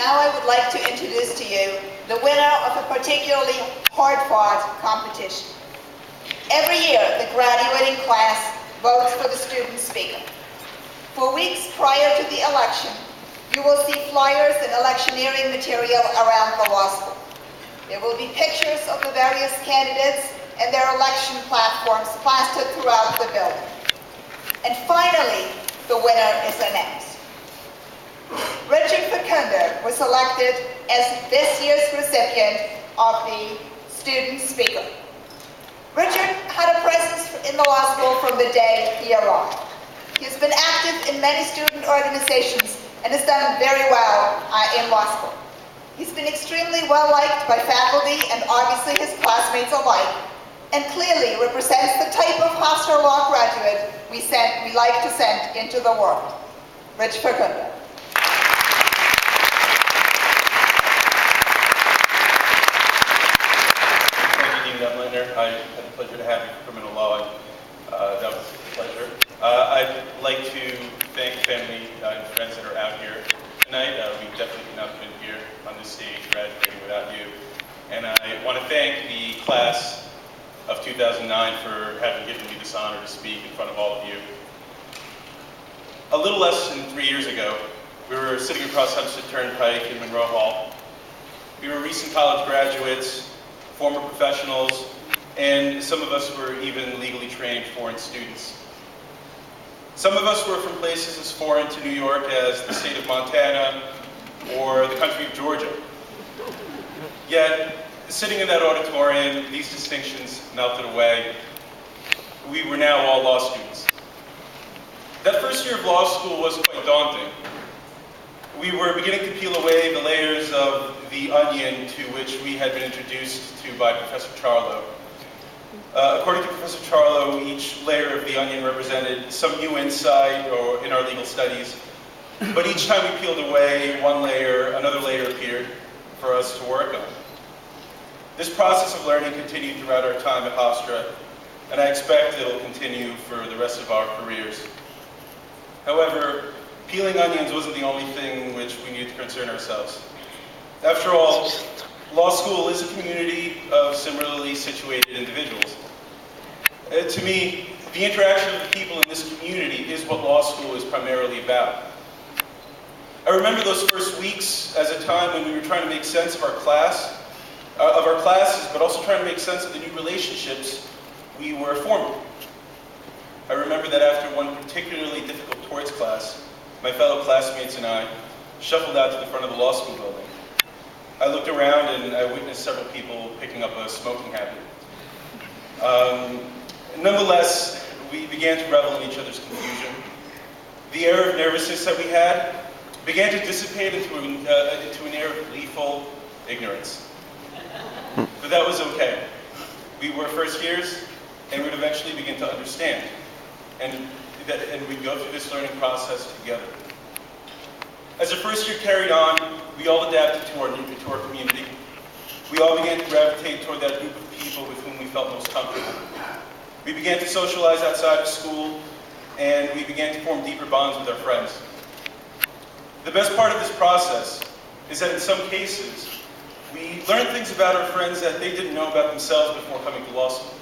Now I would like to introduce to you the winner of a particularly hard-fought competition. Every year, the graduating class votes for the student speaker. For weeks prior to the election, you will see flyers and electioneering material around the law school. There will be pictures of the various candidates and their election platforms plastered throughout the building. And finally, the winner is announced. Richard Facundo was selected as this year's recipient of the student speaker. Richard had a presence in the law school from the day he arrived. He has been active in many student organizations and has done very well in law school. He's been extremely well liked by faculty and obviously his classmates alike, and clearly represents the type of Hofstra Law graduate we like to send into the world. Rich Facundo. I had the pleasure to have you for criminal law, and that was a pleasure. I'd like to thank family and friends that are out here tonight. We definitely could not have been here on this stage graduating without you. And I want to thank the class of 2009 for having given me this honor to speak in front of all of you. A little less than 3 years ago, we were sitting across Hudson Turnpike in Monroe Hall. We were recent college graduates, former professionals, and some of us were even legally trained foreign students. Some of us were from places as foreign to New York as the state of Montana or the country of Georgia. Yet, sitting in that auditorium, these distinctions melted away. We were now all law students. That first year of law school was quite daunting. We were beginning to peel away the layers of the onion to which we had been introduced to by Professor Charlo. According to Professor Charlo, each layer of the onion represented some new insight or in our legal studies. But each time we peeled away one layer, another layer appeared for us to work on. This process of learning continued throughout our time at Hofstra, and I expect it'll continue for the rest of our careers. However, peeling onions wasn't the only thing which we needed to concern ourselves. After all, law school is a community of similarly situated individuals. To me, the interaction of the people in this community is what law school is primarily about. I remember those first weeks as a time when we were trying to make sense of our classes, but also trying to make sense of the new relationships we were forming. I remember that after one particularly difficult torts class, my fellow classmates and I shuffled out to the front of the law school building. I looked around and I witnessed several people picking up a smoking habit. Nonetheless, we began to revel in each other's confusion. The air of nervousness that we had began to dissipate into an air of gleeful ignorance. But that was okay. We were first years, and we'd eventually begin to understand. And we'd go through this learning process together. As the first year carried on, we all adapted to our community. We all began to gravitate toward that group of people with whom we felt most comfortable. We began to socialize outside of school, and we began to form deeper bonds with our friends. The best part of this process is that in some cases, we learned things about our friends that they didn't know about themselves before coming to law school.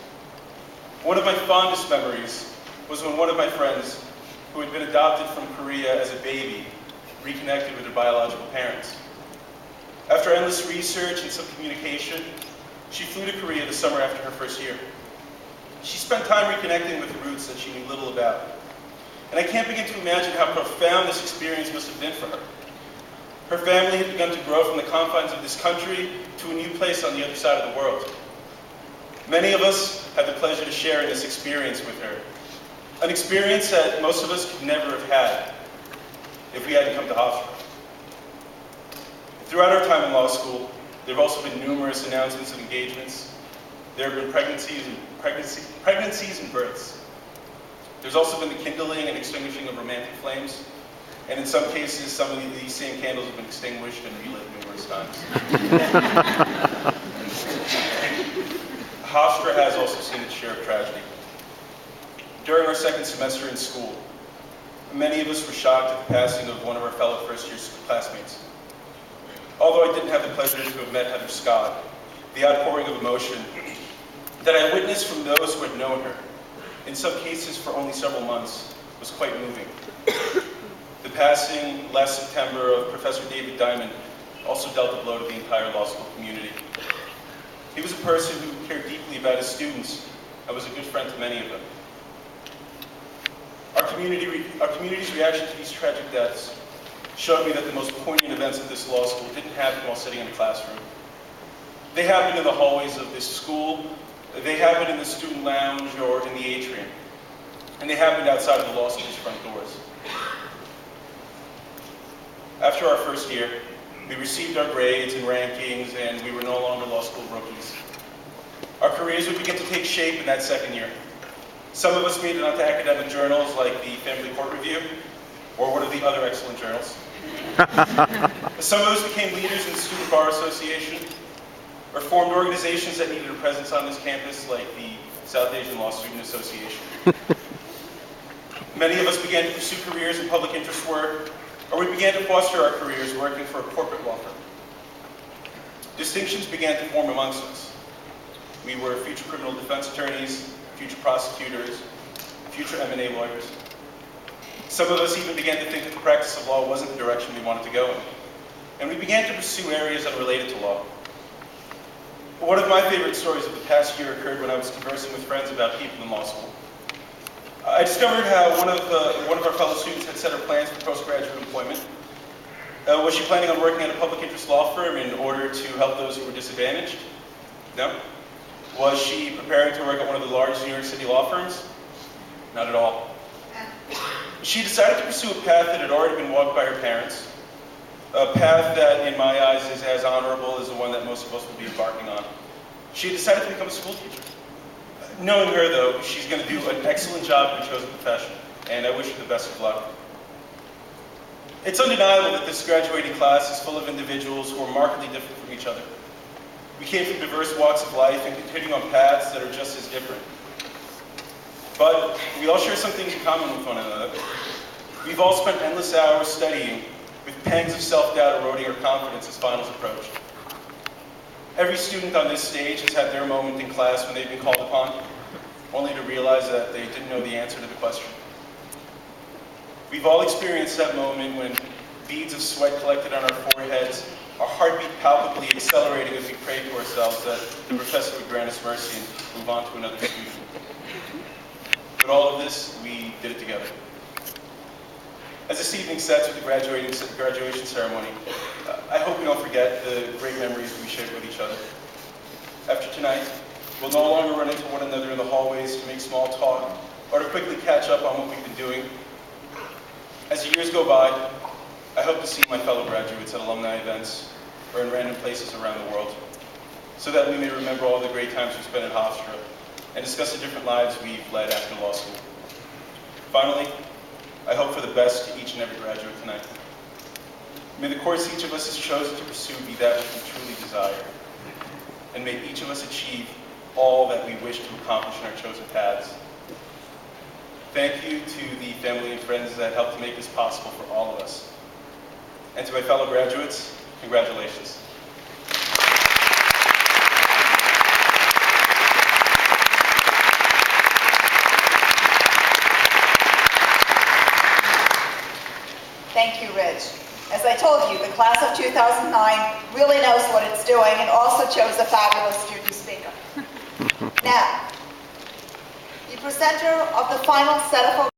One of my fondest memories was when one of my friends, who had been adopted from Korea as a baby, reconnected with her biological parents. After endless research and some communication, she flew to Korea the summer after her first year. She spent time reconnecting with roots that she knew little about. And I can't begin to imagine how profound this experience must have been for her. Her family had begun to grow from the confines of this country to a new place on the other side of the world. Many of us had the pleasure to share in this experience with her. An experience that most of us could never have had if we hadn't come to Hofstra. Throughout our time in law school, there have also been numerous announcements of engagements. There have been pregnancies and births. There's also been the kindling and extinguishing of romantic flames. And in some cases, some of these same candles have been extinguished and relit numerous times. Hofstra has also seen its share of tragedy. During our second semester in school, many of us were shocked at the passing of one of our fellow first-year classmates. Although I didn't have the pleasure to have met Heather Scott, the outpouring of emotion that I witnessed from those who had known her, in some cases for only several months, was quite moving. The passing last September of Professor David Diamond also dealt a blow to the entire law school community. He was a person who cared deeply about his students and was a good friend to many of them. Our community's reaction to these tragic deaths showed me that the most poignant events of this law school didn't happen while sitting in a classroom. They happened in the hallways of this school, they happened in the student lounge or in the atrium, and they happened outside of the law school's front doors. After our first year, we received our grades and rankings, and we were no longer law school rookies. Our careers would begin to take shape in that second year. Some of us made it onto academic journals like the Family Court Review, or one of the other excellent journals. Some of us became leaders in the Student Bar Association, or formed organizations that needed a presence on this campus like the South Asian Law Student Association. Many of us began to pursue careers in public interest work, or we began to foster our careers working for a corporate law firm. Distinctions began to form amongst us. We were future criminal defense attorneys, future prosecutors, future M&A lawyers. Some of us even began to think that the practice of law wasn't the direction we wanted to go in. And we began to pursue areas unrelated to law. One of my favorite stories of the past year occurred when I was conversing with friends about people in law school. I discovered how one of our fellow students had set her plans for postgraduate employment. Was she planning on working at a public interest law firm in order to help those who were disadvantaged? No. Was she preparing to work at one of the largest New York City law firms? Not at all. She decided to pursue a path that had already been walked by her parents, a path that, in my eyes, is as honorable as the one that most of us will be embarking on. She decided to become a school teacher. Knowing her, though, she's going to do an excellent job in her chosen profession, and I wish her the best of luck. It's undeniable that this graduating class is full of individuals who are markedly different from each other. We came from diverse walks of life and continuing on paths that are just as different. But we all share some things in common with one another. We've all spent endless hours studying, with pangs of self-doubt eroding our confidence as finals approached. Every student on this stage has had their moment in class when they've been called upon, only to realize that they didn't know the answer to the question. We've all experienced that moment when beads of sweat collected on our foreheads, our heartbeat palpably accelerating as we pray to ourselves that the professor would grant us mercy and move on to another student. But all of this, we did it together. As this evening sets with the graduation ceremony, I hope we don't forget the great memories we shared with each other. After tonight, we'll no longer run into one another in the hallways to make small talk or to quickly catch up on what we've been doing. As the years go by, I hope to see my fellow graduates at alumni events or in random places around the world, so that we may remember all the great times we spent at Hofstra and discuss the different lives we've led after law school. Finally, I hope for the best to each and every graduate tonight. May the course each of us has chosen to pursue be that which we truly desire, and may each of us achieve all that we wish to accomplish in our chosen paths. Thank you to the family and friends that helped to make this possible for all of us. And to my fellow graduates, congratulations. Thank you, Rich. As I told you, the class of 2009 really knows what it's doing and also chose a fabulous student speaker. Now, the presenter of the final set of